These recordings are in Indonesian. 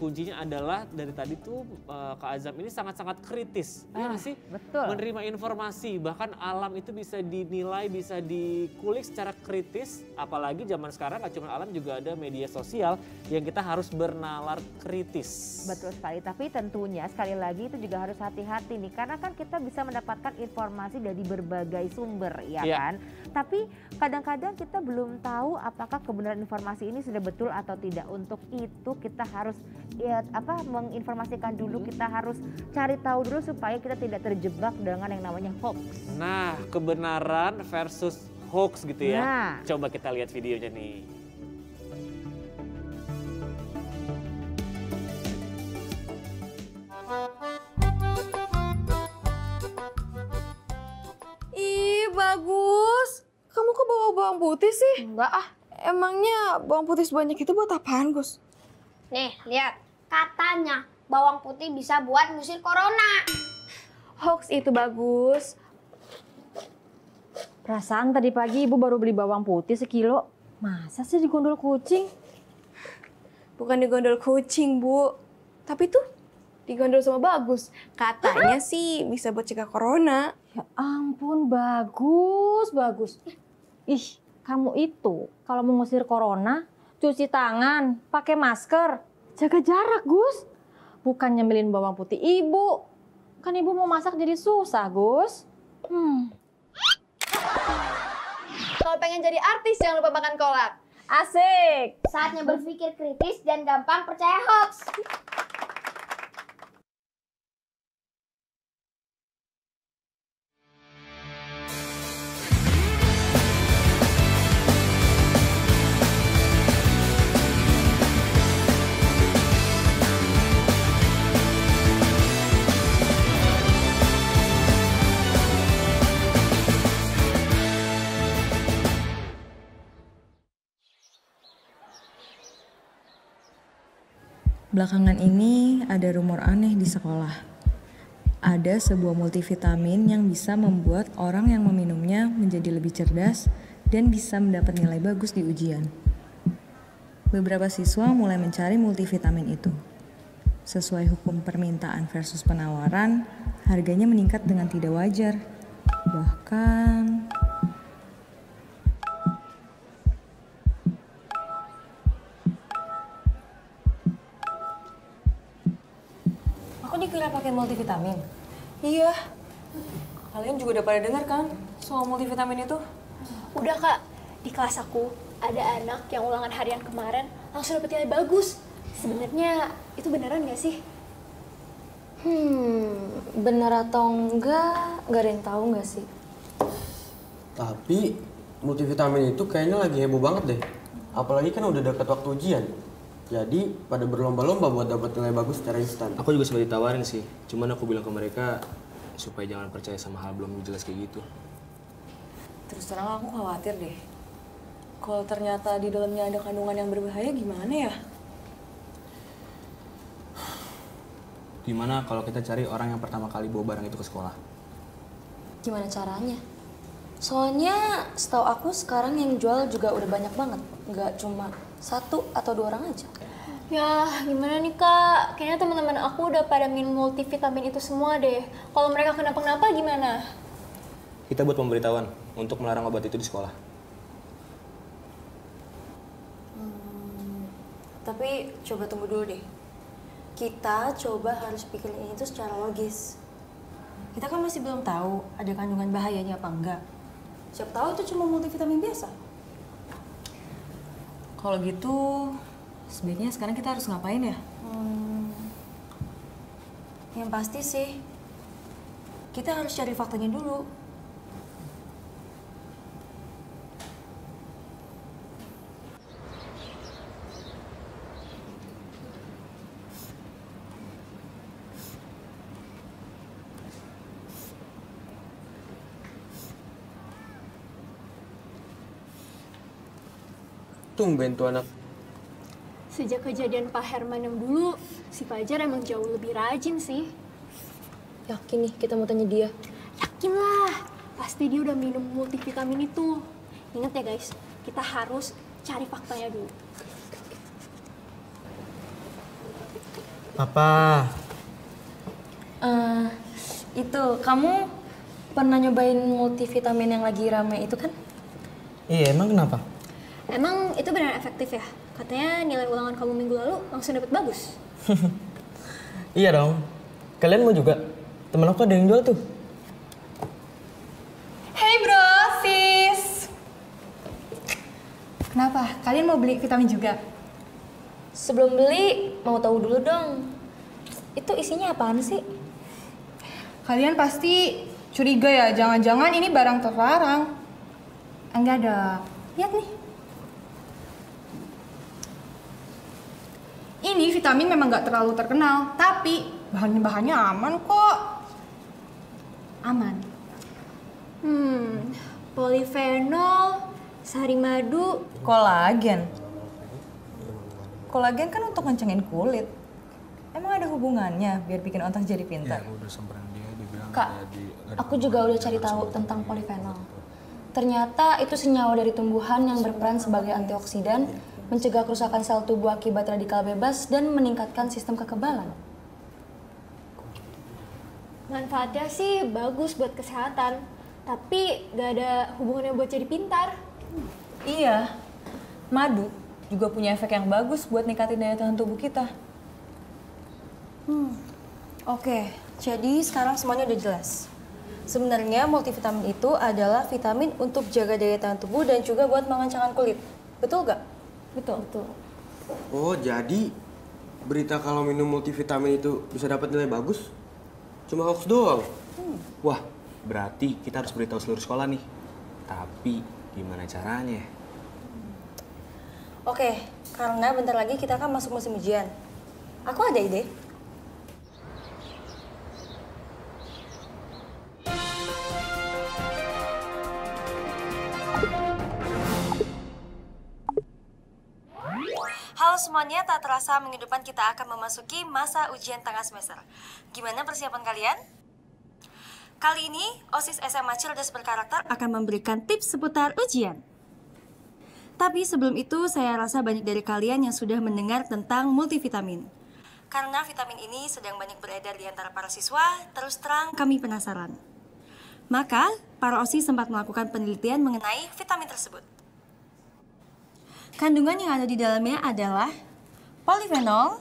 kuncinya adalah dari tadi tuh Kak Azam ini sangat-sangat kritis. Iya nggak sih? Betul. Menerima informasi, bahkan alam itu bisa dinilai, bisa dikulik secara kritis. Apalagi zaman sekarang nggak cuma alam, juga ada media sosial yang kita harus bernalar kritis. Betul sekali, tapi tentunya sekali lagi itu juga harus hati-hati nih. Karena kan kita bisa mendapatkan informasi dari berbagai sumber, ya kan? Tapi kadang-kadang kita belum tahu apakah kebenaran informasi ini sudah betul atau tidak. Untuk itu kita harus menginformasikan dulu, kita harus cari tahu dulu supaya kita tidak terjebak dengan yang namanya hoax. Nah, kebenaran versus hoax gitu ya. Nah. Coba kita lihat videonya nih. Ih, bagus. Kamu kok bawa bawang putih sih? Enggak ah. Emangnya bawang putih sebanyak itu buat apaan, Gus? Nih, lihat. Katanya bawang putih bisa buat ngusir corona. Hoax itu bagus. Perasaan tadi pagi ibu baru beli bawang putih sekilo. Masa sih digondol kucing? Bukan digondol kucing, Bu. Tapi tuh digondol sama Bagus. Katanya sih bisa buat cegah corona. Ya ampun, bagus. Ih, kamu itu kalau mengusir corona, cuci tangan, pakai masker, jaga jarak, Gus. Bukan nyemilin bawang putih ibu. Kan ibu mau masak jadi susah, Gus. Kalau pengen jadi artis jangan lupa makan kolak. Asik. Saatnya berpikir kritis dan gampang percaya hoax. Belakangan ini ada rumor aneh di sekolah. Ada sebuah multivitamin yang bisa membuat orang yang meminumnya menjadi lebih cerdas dan bisa mendapat nilai bagus di ujian. Beberapa siswa mulai mencari multivitamin itu. Sesuai hukum permintaan versus penawaran, harganya meningkat dengan tidak wajar. Bahkan Aku dikira pakai multivitamin. Iya. Kalian juga udah pada dengar kan soal multivitamin itu? Udah Kak, di kelas aku ada anak yang ulangan harian kemarin langsung dapet nilai bagus. Sebenarnya itu beneran gak sih? Bener atau enggak ada yang tahu nggak sih? Tapi multivitamin itu kayaknya lagi heboh banget deh. Apalagi kan udah dekat waktu ujian. Jadi pada berlomba-lomba buat dapat nilai bagus secara instan. Aku juga sempat ditawarin sih. Cuman aku bilang ke mereka supaya jangan percaya sama hal belum jelas kayak gitu. Terus terang aku khawatir deh. Kalau ternyata di dalamnya ada kandungan yang berbahaya gimana ya? Gimana kalau kita cari orang yang pertama kali bawa barang itu ke sekolah? Gimana caranya? Soalnya setahu aku sekarang yang jual juga udah banyak banget. Nggak cuma 1 atau 2 orang aja. Ya gimana nih Kak, kayaknya teman-teman aku udah pada minum multivitamin itu semua deh. Kalau mereka kenapa-kenapa gimana? Kita buat pemberitahuan untuk melarang obat itu di sekolah. Tapi coba tunggu dulu deh. Kita coba harus pikirin ini tuh secara logis. Kita kan masih belum tahu ada kandungan bahayanya apa enggak. Siapa tahu itu cuma multivitamin biasa. Kalau gitu, sebaiknya sekarang kita harus ngapain ya? Yang pasti sih, kita harus cari faktanya dulu. Tumben tuh anak. Sejak kejadian Pak Herman yang dulu, si Fajar emang jauh lebih rajin sih. Yakin nih kita mau tanya dia? Yakin lah, pasti dia udah minum multivitamin itu. Ingat ya guys, kita harus cari faktanya dulu. Apa? Itu kamu pernah nyobain multivitamin yang lagi rame itu kan? Iya, emang kenapa? Emang itu benar efektif ya? Katanya nilai ulangan kamu minggu lalu langsung dapat bagus. Iya dong. Kalian mau juga? Temen aku ada yang jual tuh. Hey bro, sis. Kenapa? Kalian mau beli vitamin juga? Sebelum beli, mau tahu dulu dong. Itu isinya apaan sih? Kalian pasti curiga ya, jangan-jangan ini barang terlarang. Enggak dong. Lihat nih. Ini vitamin memang nggak terlalu terkenal, tapi bahannya aman kok. Aman. Polifenol, sari madu, Kolagen. Kolagen kan untuk ngencengin kulit. Emang ada hubungannya biar bikin otak jadi pintar? Kak, aku juga udah cari tahu tentang polifenol. Ternyata itu senyawa dari tumbuhan yang berperan sebagai antioksidan, mencegah kerusakan sel tubuh akibat radikal bebas, dan meningkatkan sistem kekebalan. manfaatnya sih bagus buat kesehatan, tapi gak ada hubungannya buat jadi pintar. Iya, madu juga punya efek yang bagus buat ningkatin daya tahan tubuh kita. Oke, jadi sekarang semuanya udah jelas. Sebenarnya multivitamin itu adalah vitamin untuk jaga daya tahan tubuh dan juga buat mengencangkan kulit. Betul gak? Betul. Oh, jadi berita kalau minum multivitamin itu bisa dapat nilai bagus cuma hoax doang? Wah, berarti kita harus beritahu seluruh sekolah nih. Tapi gimana caranya? Oke, karena bentar lagi kita akan masuk musim ujian. Aku ada ide. Halo semuanya, tak terasa minggu depan kita akan memasuki masa ujian tengah semester. Gimana persiapan kalian? Kali ini, OSIS SMA Cerdas Berkarakter akan memberikan tips seputar ujian. Tapi sebelum itu, saya rasa banyak dari kalian yang sudah mendengar tentang multivitamin. Karena vitamin ini sedang banyak beredar di antara para siswa, terus terang kami penasaran. Maka, para OSIS sempat melakukan penelitian mengenai vitamin tersebut. Kandungan yang ada di dalamnya adalah polifenol,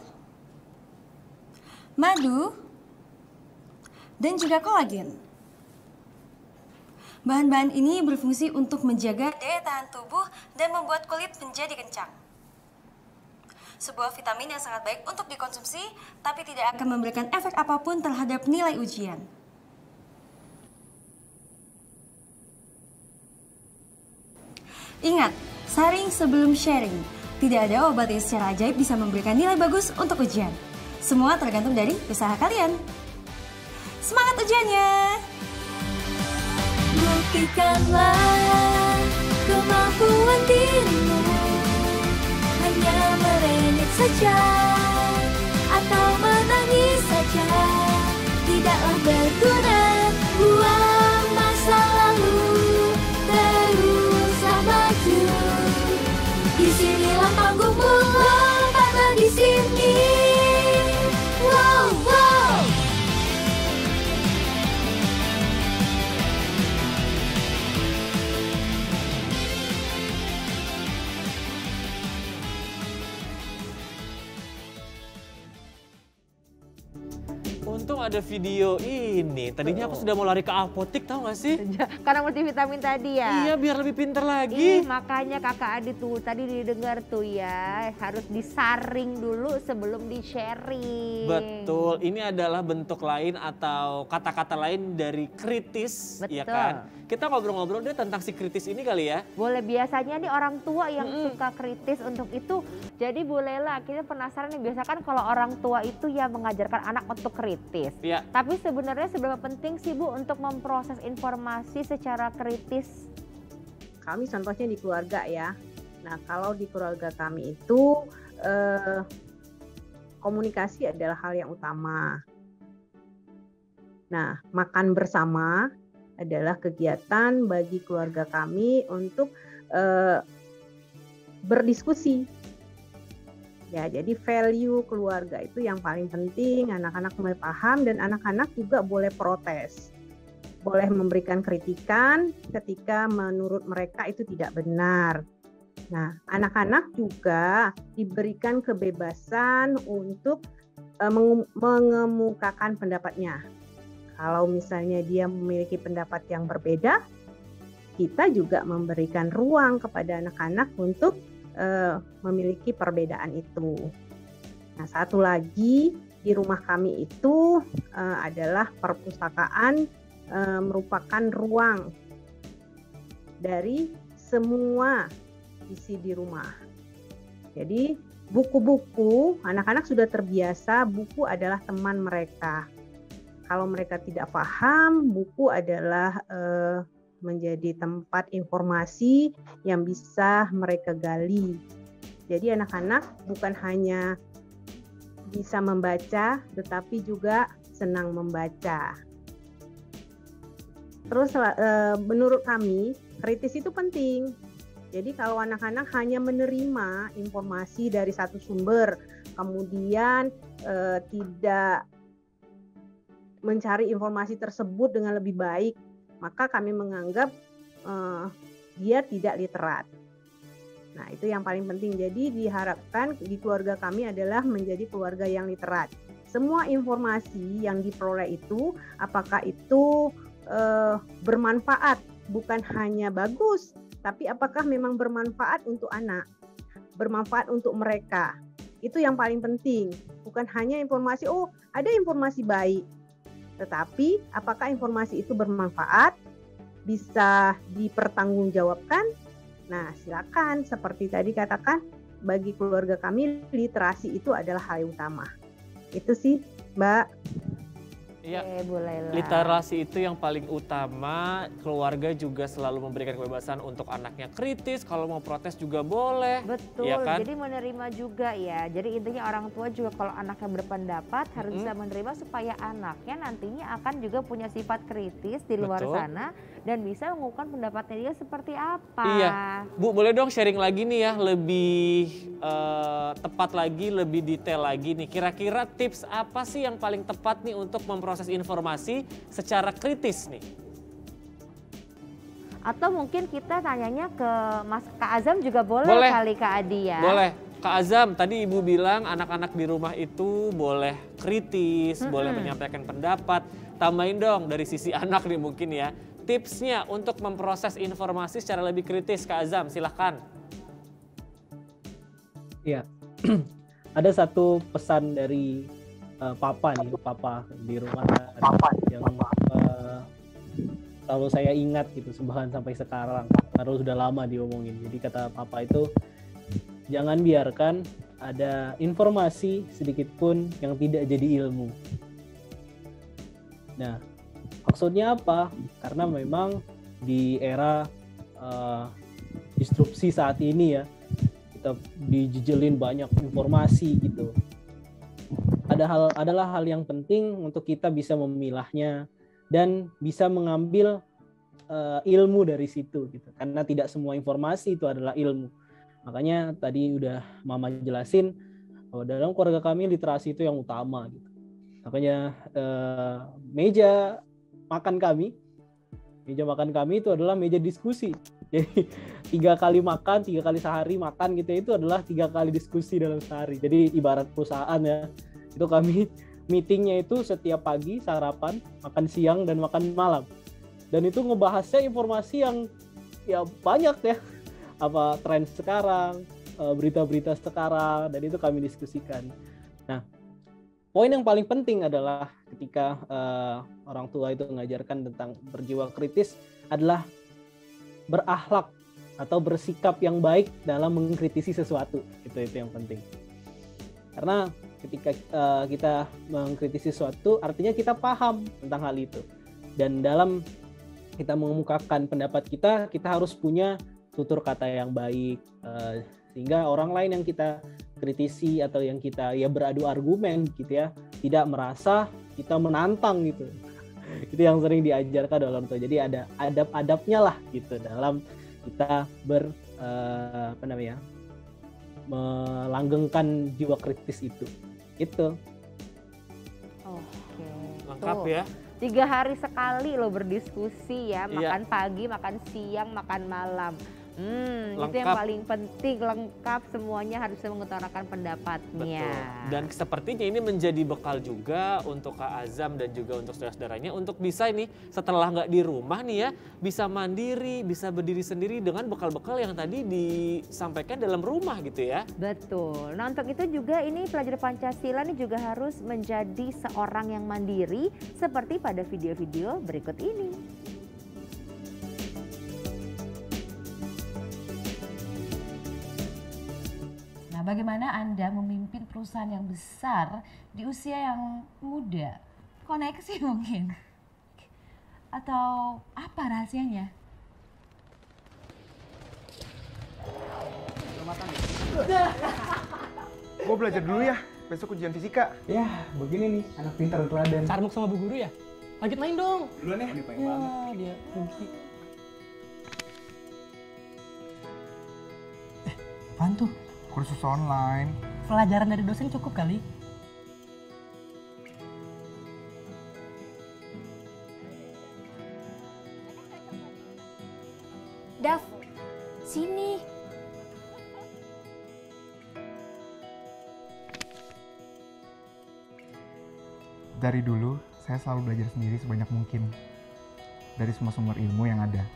madu, dan juga kolagen. Bahan-bahan ini berfungsi untuk menjaga daya tahan tubuh dan membuat kulit menjadi kencang. Sebuah vitamin yang sangat baik untuk dikonsumsi, tapi tidak akan memberikan efek apapun terhadap nilai ujian. Ingat, saring sebelum sharing. Tidak ada obat yang secara ajaib bisa memberikan nilai bagus untuk ujian. Semua tergantung dari usaha kalian. Semangat ujiannya! Buktikanlah kemampuan dirimu. Hanya merengek saja atau menangis saja tidaklah berguna. Buang masa lalu, teruslah maju. Disinilah panggungmu, lompatlah di sini. Wow, wow. Untung ada video ini. Tadinya aku sudah mau lari ke apotek, tahu gak sih? Karena multivitamin tadi ya? Iya, biar lebih pintar lagi. Makanya kakak Adi tuh tadi didengar tuh ya, harus disaring dulu sebelum di-sharing. Betul, ini adalah bentuk lain atau kata-kata lain dari kritis. Betul. Ya kan? Kita ngobrol-ngobrol deh tentang si kritis ini kali ya. Boleh, biasanya nih orang tua yang suka kritis untuk itu. Jadi bolehlah, kita penasaran nih, biasa kan kalau orang tua itu ya mengajarkan anak untuk kritis. Ya. Tapi sebenarnya seberapa penting sih Bu untuk memproses informasi secara kritis? Kami contohnya di keluarga ya. Nah kalau di keluarga kami itu komunikasi adalah hal yang utama. Nah makan bersama adalah kegiatan bagi keluarga kami untuk berdiskusi. Ya, jadi value keluarga itu yang paling penting, anak-anak mulai paham dan anak-anak juga boleh protes. Boleh memberikan kritikan ketika menurut mereka itu tidak benar. Nah, anak-anak juga diberikan kebebasan untuk mengemukakan pendapatnya. Kalau misalnya dia memiliki pendapat yang berbeda, kita juga memberikan ruang kepada anak-anak untuk memiliki perbedaan itu. Nah, satu lagi di rumah kami itu adalah perpustakaan merupakan ruang dari semua isi di rumah. Jadi buku-buku, anak-anak sudah terbiasa buku adalah teman mereka. Kalau mereka tidak paham, buku adalah menjadi tempat informasi yang bisa mereka gali. Jadi anak-anak bukan hanya bisa membaca, tetapi juga senang membaca. Terus menurut kami, kritis itu penting. Jadi kalau anak-anak hanya menerima informasi dari satu sumber, kemudian tidak mencari informasi tersebut dengan lebih baik, maka kami menganggap dia tidak literat. Nah, itu yang paling penting. Jadi diharapkan di keluarga kami adalah menjadi keluarga yang literat. Semua informasi yang diperoleh itu, apakah itu bermanfaat, bukan hanya bagus, tapi apakah memang bermanfaat untuk anak, bermanfaat untuk mereka. Itu yang paling penting. Bukan hanya informasi, oh ada informasi baik, tetapi apakah informasi itu bermanfaat, bisa dipertanggungjawabkan? Nah, silakan. Seperti tadi katakan, bagi keluarga kami literasi itu adalah hal yang utama. Itu sih, Mbak. Iya, bolehlah. literasi itu yang paling utama. Keluarga juga selalu memberikan kebebasan untuk anaknya kritis. Kalau mau protes juga boleh. Betul, ya kan? jadi menerima juga ya. Jadi intinya orang tua juga kalau anaknya berpendapat harus bisa menerima supaya anaknya nantinya akan juga punya sifat kritis di luar sana dan bisa mengungkapkan pendapatnya dia seperti apa. Iya, Bu boleh dong sharing lagi nih ya, lebih tepat lagi, lebih detail lagi nih. Kira-kira tips apa sih yang paling tepat nih untuk memproses informasi secara kritis nih? Atau mungkin kita tanyanya ke Kak Azam juga boleh kali Kak Adi ya. Boleh. Kak Azam, tadi Ibu bilang anak-anak di rumah itu boleh kritis, boleh menyampaikan pendapat. Tambahin dong dari sisi anak nih mungkin ya. Tipsnya untuk memproses informasi secara lebih kritis, Kak Azam, silahkan. Iya, ada satu pesan dari Papa nih, Papa di rumah yang selalu saya ingat gitu, bahkan sampai sekarang, karena sudah lama diomongin. Jadi kata Papa itu, jangan biarkan ada informasi sedikit pun yang tidak jadi ilmu. Nah, maksudnya apa? Karena memang di era disrupsi saat ini ya, kita dijejelin banyak informasi gitu. Adalah hal yang penting untuk kita bisa memilahnya dan bisa mengambil ilmu dari situ gitu. Karena tidak semua informasi itu adalah ilmu. Makanya tadi udah Mama jelasin bahwa dalam keluarga kami literasi itu yang utama gitu. Makanya meja makan kami itu adalah meja diskusi. Jadi 3 kali makan, 3 kali sehari makan gitu itu adalah 3 kali diskusi dalam sehari. Jadi ibarat perusahaan ya, itu kami meetingnya itu setiap pagi sarapan, makan siang dan makan malam. Dan itu ngebahasnya informasi yang ya banyak ya, apa tren sekarang, berita-berita sekarang, dan itu kami diskusikan. Nah, poin yang paling penting adalah ketika orang tua itu mengajarkan tentang berjiwa kritis adalah berakhlak atau bersikap yang baik dalam mengkritisi sesuatu. Itu yang penting. Karena ketika kita mengkritisi sesuatu, artinya kita paham tentang hal itu. Dan dalam kita mengemukakan pendapat kita harus punya tutur kata yang baik, sehingga orang lain yang kita kritisi atau yang kita ya beradu argumen gitu ya, tidak merasa kita menantang gitu. Itu yang sering diajarkan dalam tuh. Jadi ada adab-adabnya lah gitu dalam kita melanggengkan jiwa kritis itu. Itu. Oke. Lengkap Tuh. ya. 3 hari sekali lo berdiskusi ya, makan pagi, makan siang, makan malam. Itu yang paling penting, lengkap, semuanya harus mengutarakan pendapatnya. Betul. Dan sepertinya ini menjadi bekal juga untuk Kak Azam dan juga untuk saudara-saudaranya untuk bisa ini setelah nggak di rumah nih ya, bisa mandiri, bisa berdiri sendiri dengan bekal-bekal yang tadi disampaikan dalam rumah gitu ya. Betul. Nah untuk itu juga ini pelajar Pancasila ini juga harus menjadi seorang yang mandiri seperti pada video-video berikut ini. Nah, bagaimana Anda memimpin perusahaan yang besar di usia yang muda? Koneksi mungkin? Atau apa rahasianya? Gue belajar dulu ya, besok ujian fisika. Ya, begini nih, anak pintar teladan. Carmuk sama Bu Guru ya? Lanjut main dong. Duluan ya, dia pengen banget. Dia rugi. Apaan tuh? Kursus online. Pelajaran dari dosen cukup kali. Dav, sini. Dari dulu, saya selalu belajar sendiri sebanyak mungkin. Dari semua sumber ilmu yang ada.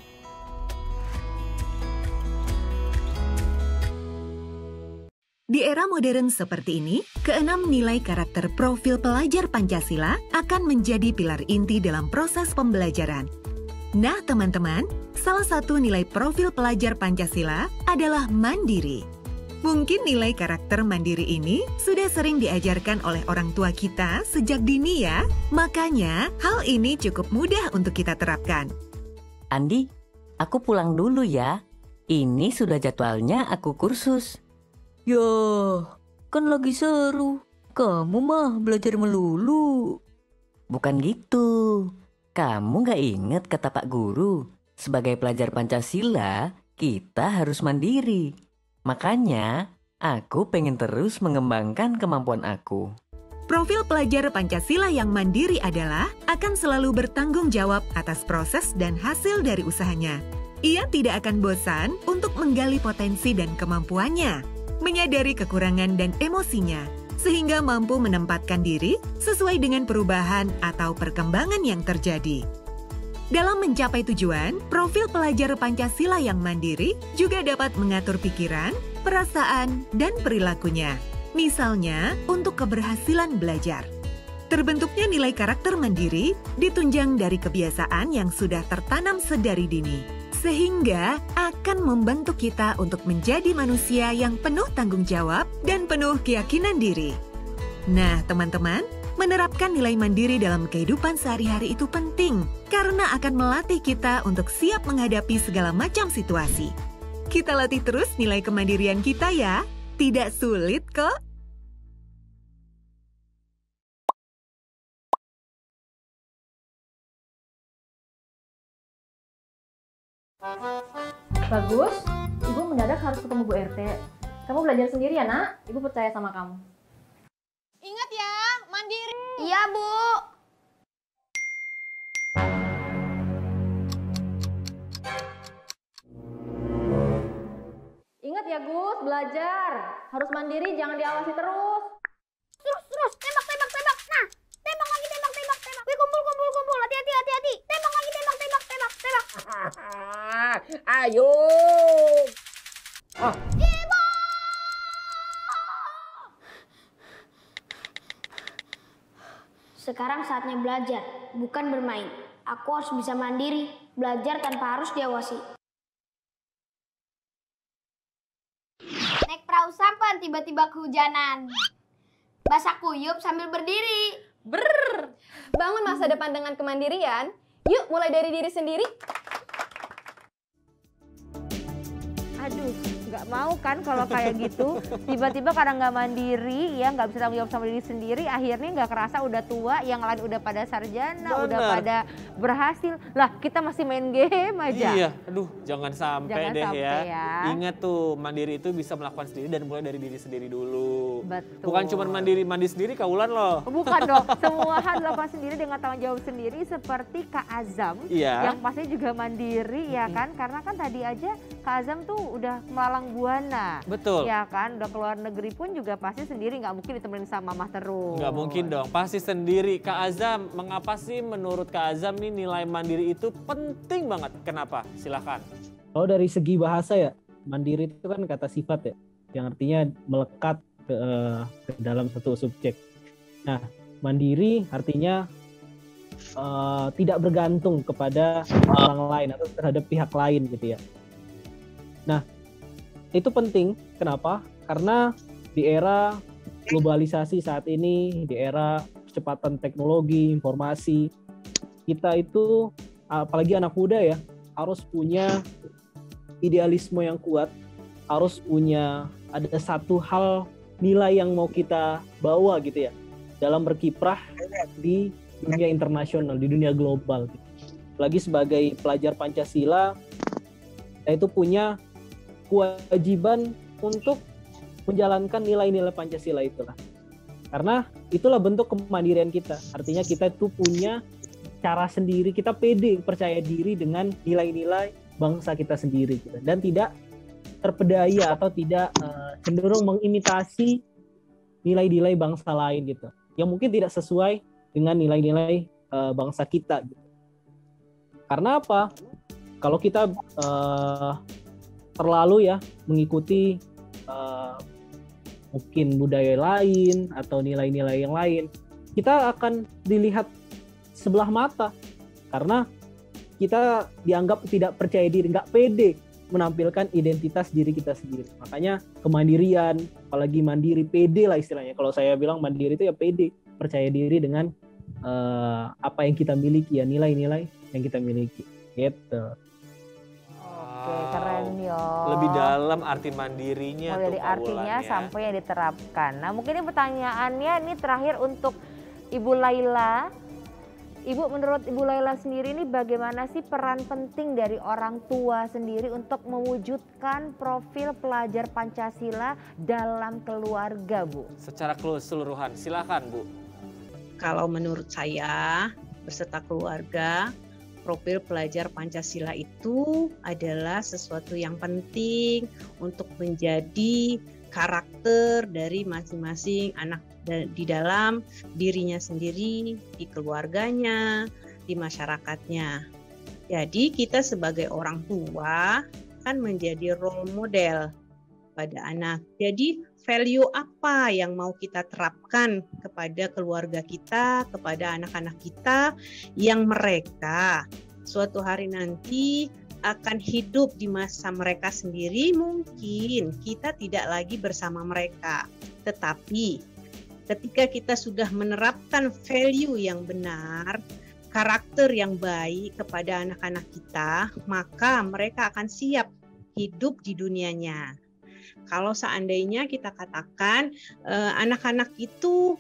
Di era modern seperti ini, keenam nilai karakter profil pelajar Pancasila akan menjadi pilar inti dalam proses pembelajaran. Nah, teman-teman, salah satu nilai profil pelajar Pancasila adalah mandiri. Mungkin nilai karakter mandiri ini sudah sering diajarkan oleh orang tua kita sejak dini ya, makanya hal ini cukup mudah untuk kita terapkan. Andi, aku pulang dulu ya. Ini sudah jadwalnya aku kursus. Ya, kan lagi seru. Kamu mah belajar melulu. Bukan gitu. Kamu gak inget kata Pak Guru? Sebagai pelajar Pancasila, kita harus mandiri. Makanya, aku pengen terus mengembangkan kemampuan aku. Profil pelajar Pancasila yang mandiri adalah akan selalu bertanggung jawab atas proses dan hasil dari usahanya. Ia tidak akan bosan untuk menggali potensi dan kemampuannya, menyadari kekurangan dan emosinya, sehingga mampu menempatkan diri sesuai dengan perubahan atau perkembangan yang terjadi. Dalam mencapai tujuan, profil pelajar Pancasila yang mandiri juga dapat mengatur pikiran, perasaan, dan perilakunya. Misalnya, untuk keberhasilan belajar. Terbentuknya nilai karakter mandiri ditunjang dari kebiasaan yang sudah tertanam sedari dini, sehingga akan membantu kita untuk menjadi manusia yang penuh tanggung jawab dan penuh keyakinan diri. Nah, teman-teman, menerapkan nilai mandiri dalam kehidupan sehari-hari itu penting karena akan melatih kita untuk siap menghadapi segala macam situasi. Kita latih terus nilai kemandirian kita ya, tidak sulit kok. Bagus, Ibu mendadak harus ketemu Bu RT. Kamu belajar sendiri ya, Nak? Ibu percaya sama kamu. Ingat ya, mandiri. Iya, Bu. Ingat ya, Gus, belajar. Harus mandiri, jangan diawasi terus. Terus, tembak. Nah, tembak lagi, tembak. Wih, kumpul. Hati-hati. Tembak lagi, tembak. Ayo. Ibu! Sekarang saatnya belajar, bukan bermain. Aku harus bisa mandiri, belajar tanpa harus diawasi. Naik perahu sampan, tiba-tiba kehujanan. Basah kuyup sambil berdiri. Bangun masa depan dengan kemandirian. Yuk mulai dari diri sendiri. Aduh, nggak mau kan kalau kayak gitu. Tiba-tiba karena nggak mandiri, ya nggak bisa tanggung jawab sama diri sendiri, akhirnya nggak kerasa udah tua, yang lain udah pada sarjana, udah pada berhasil. Lah kita masih main game aja. Iya, aduh jangan sampai deh sampai ya. Ingat tuh, mandiri itu bisa melakukan sendiri dan mulai dari diri sendiri dulu. Betul. Bukan cuma mandi sendiri kaulan loh. Bukan dong, semua hal dilakukan sendiri dengan tanggung jawab sendiri seperti Kak Azam. Iya. Yang pasti juga mandiri ya kan, karena kan tadi aja Kak Azam tuh udah melalang buana. Betul. Ya kan, udah keluar negeri pun juga pasti sendiri, nggak mungkin ditemenin sama Mama terus. Nggak mungkin dong, pasti sendiri. Kak Azam, mengapa sih menurut Kak Azam nih nilai mandiri itu penting banget? Kenapa? Silakan. Kalau dari segi bahasa ya, mandiri itu kan kata sifat ya, yang artinya melekat ke dalam satu subjek. Nah, mandiri artinya tidak bergantung kepada orang lain atau terhadap pihak lain gitu ya. Nah, itu penting. Kenapa? Karena di era globalisasi saat ini, di era percepatan teknologi, informasi, kita itu, apalagi anak muda ya, harus punya idealisme yang kuat, harus punya ada satu hal nilai yang mau kita bawa gitu ya, dalam berkiprah di dunia internasional, di dunia global. Apalagi sebagai pelajar Pancasila, kita itu punya kewajiban untuk menjalankan nilai-nilai Pancasila itulah. Karena itulah bentuk kemandirian kita. Artinya kita itu punya cara sendiri, kita pede, percaya diri dengan nilai-nilai bangsa kita sendiri gitu. Dan tidak terpedaya atau tidak cenderung mengimitasi nilai-nilai bangsa lain gitu, yang mungkin tidak sesuai dengan nilai-nilai bangsa kita gitu. Karena apa? Kalau kita terlalu ya mengikuti mungkin budaya lain atau nilai-nilai yang lain, kita akan dilihat sebelah mata karena kita dianggap tidak percaya diri, nggak pede menampilkan identitas diri kita sendiri. Makanya kemandirian, apalagi mandiri, pede lah istilahnya. Kalau saya bilang mandiri itu ya pede, percaya diri dengan apa yang kita miliki ya, nilai-nilai yang kita miliki. Gitu. Oke, keren yo. Lebih dalam arti mandirinya mulai dari artinya ya. sampai yang diterapkan. Nah, mungkin ini pertanyaannya ini terakhir untuk Ibu Laila. Ibu, menurut Ibu Laila sendiri ini bagaimana sih peran penting dari orang tua sendiri untuk mewujudkan profil pelajar Pancasila dalam keluarga, Bu? Secara keseluruhan, silakan Bu. Kalau menurut saya beserta keluarga, profil pelajar Pancasila itu adalah sesuatu yang penting untuk menjadi karakter dari masing-masing anak di dalam dirinya sendiri, di keluarganya, di masyarakatnya. Jadi kita sebagai orang tua kan menjadi role model pada anak. Jadi value apa yang mau kita terapkan kepada keluarga kita, kepada anak-anak kita yang mereka suatu hari nanti akan hidup di masa mereka sendiri. Mungkin kita tidak lagi bersama mereka, tetapi ketika kita sudah menerapkan value yang benar, karakter yang baik kepada anak-anak kita, maka mereka akan siap hidup di dunianya. Kalau seandainya kita katakan anak-anak itu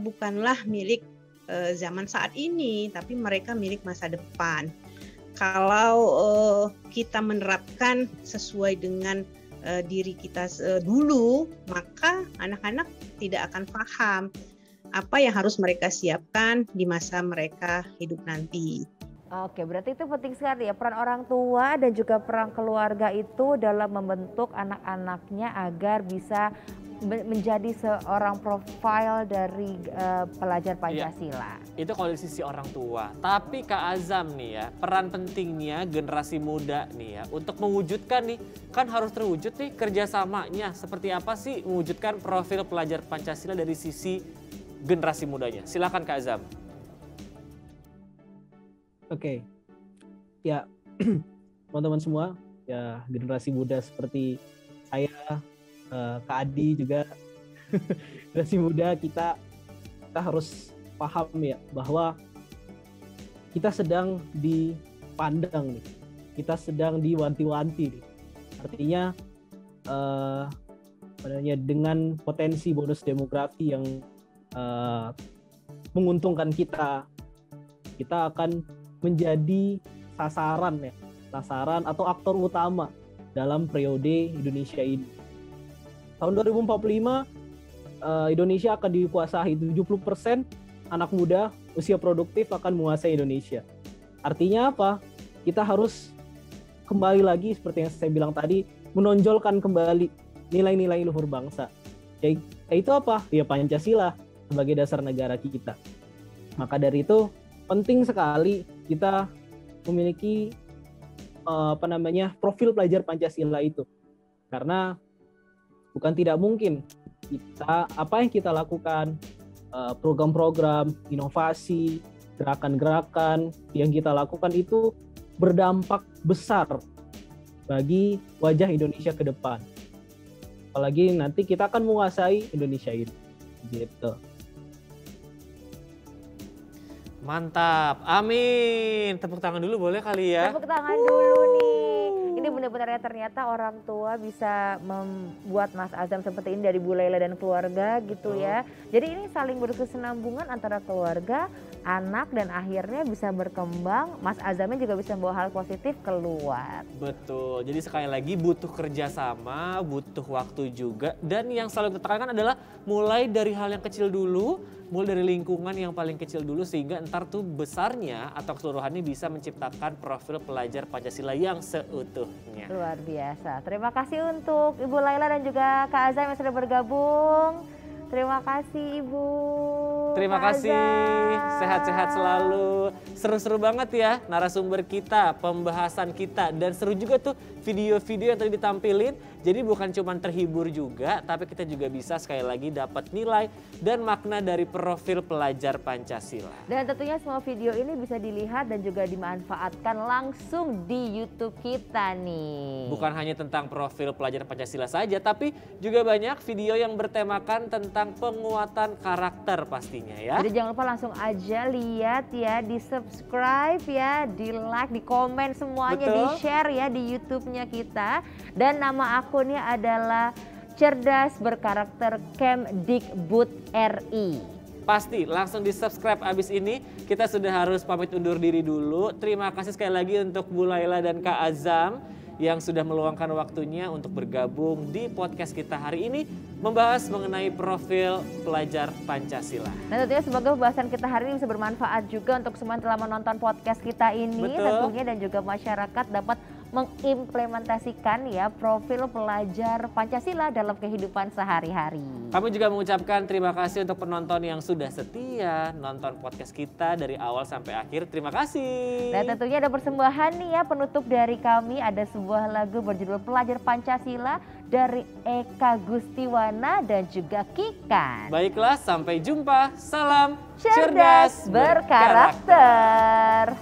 bukanlah milik zaman saat ini, tapi mereka milik masa depan. Kalau kita menerapkan sesuai dengan diri kita dulu, maka anak-anak tidak akan paham apa yang harus mereka siapkan di masa mereka hidup nanti. Oke, berarti itu penting sekali ya, peran orang tua dan juga peran keluarga itu dalam membentuk anak-anaknya agar bisa menjadi seorang profil dari pelajar Pancasila. Ya, itu kalau dari sisi orang tua. Tapi Kak Azam nih ya, peran pentingnya generasi muda nih ya untuk mewujudkan nih, kan harus terwujud nih kerjasamanya. Seperti apa sih mewujudkan profil pelajar Pancasila dari sisi generasi mudanya? Silakan Kak Azam. Oke, ya teman-teman semua, ya generasi muda seperti saya, Kak Adi juga, generasi muda kita harus paham ya bahwa kita sedang dipandang nih, kita sedang diwanti-wanti nih. Artinya dengan potensi bonus demografi yang menguntungkan kita akan menjadi sasaran atau aktor utama dalam periode Indonesia ini. Tahun 2045 Indonesia akan dikuasai 70% anak muda usia produktif akan menguasai Indonesia. Artinya apa? Kita harus kembali lagi seperti yang saya bilang tadi, menonjolkan kembali nilai-nilai luhur bangsa. Yaitu apa? Ya Pancasila sebagai dasar negara kita. Maka dari itu penting sekali kita memiliki profil pelajar Pancasila itu. Karena bukan tidak mungkin apa yang kita lakukan, program-program, inovasi, gerakan-gerakan yang kita lakukan itu berdampak besar bagi wajah Indonesia ke depan. Apalagi nanti kita akan menguasai Indonesia ini. Gitu. Mantap, amin. Tepuk tangan dulu boleh kali ya? Tepuk tangan dulu nih. Ini benar-benar ya, ternyata orang tua bisa membuat Mas Azam seperti ini dari Bu Laila dan keluarga gitu ya. Jadi ini saling berkesinambungan antara keluarga, anak, dan akhirnya bisa berkembang. Mas Azamnya juga bisa membawa hal positif keluar. Betul, jadi sekali lagi butuh kerjasama, butuh waktu juga. Dan yang selalu kita tekankan adalah mulai dari hal yang kecil dulu, mulai dari lingkungan yang paling kecil dulu, sehingga ntar tuh besarnya atau keseluruhannya bisa menciptakan profil pelajar Pancasila yang seutuhnya. Luar biasa. Terima kasih untuk Ibu Laila dan juga Kak Azam yang sudah bergabung. Terima kasih Ibu. Terima kasih, sehat-sehat selalu. Seru-seru banget ya narasumber kita, pembahasan kita. Dan seru juga tuh video-video yang tadi ditampilin. Jadi bukan cuma terhibur juga, tapi kita juga bisa sekali lagi dapat nilai dan makna dari profil pelajar Pancasila. Dan tentunya semua video ini bisa dilihat dan juga dimanfaatkan langsung di YouTube kita nih. Bukan hanya tentang profil pelajar Pancasila saja, tapi juga banyak video yang bertemakan tentang penguatan karakter pastinya ya. Jadi jangan lupa langsung aja lihat ya, di subscribe ya, di like, di komen semuanya, di share ya di YouTube-nya kita. Dan nama akunnya adalah Cerdas Berkarakter Kemdikbud RI. Pasti langsung di subscribe abis ini. Kita sudah harus pamit undur diri dulu. Terima kasih sekali lagi untuk Bu Laila dan Kak Azam yang sudah meluangkan waktunya untuk bergabung di podcast kita hari ini membahas mengenai profil pelajar Pancasila. Nah tentunya semoga pembahasan kita hari ini bisa bermanfaat juga untuk semua yang telah menonton podcast kita ini. Betul. Tentunya dan juga masyarakat dapat mengimplementasikan ya profil pelajar Pancasila dalam kehidupan sehari-hari. Kami juga mengucapkan terima kasih untuk penonton yang sudah setia nonton podcast kita dari awal sampai akhir. Terima kasih. Dan tentunya ada persembahan nih ya, penutup dari kami, ada sebuah lagu berjudul Pelajar Pancasila dari Eka Gustiwana dan juga Kikan. Baiklah, sampai jumpa. Salam Cerdas Berkarakter.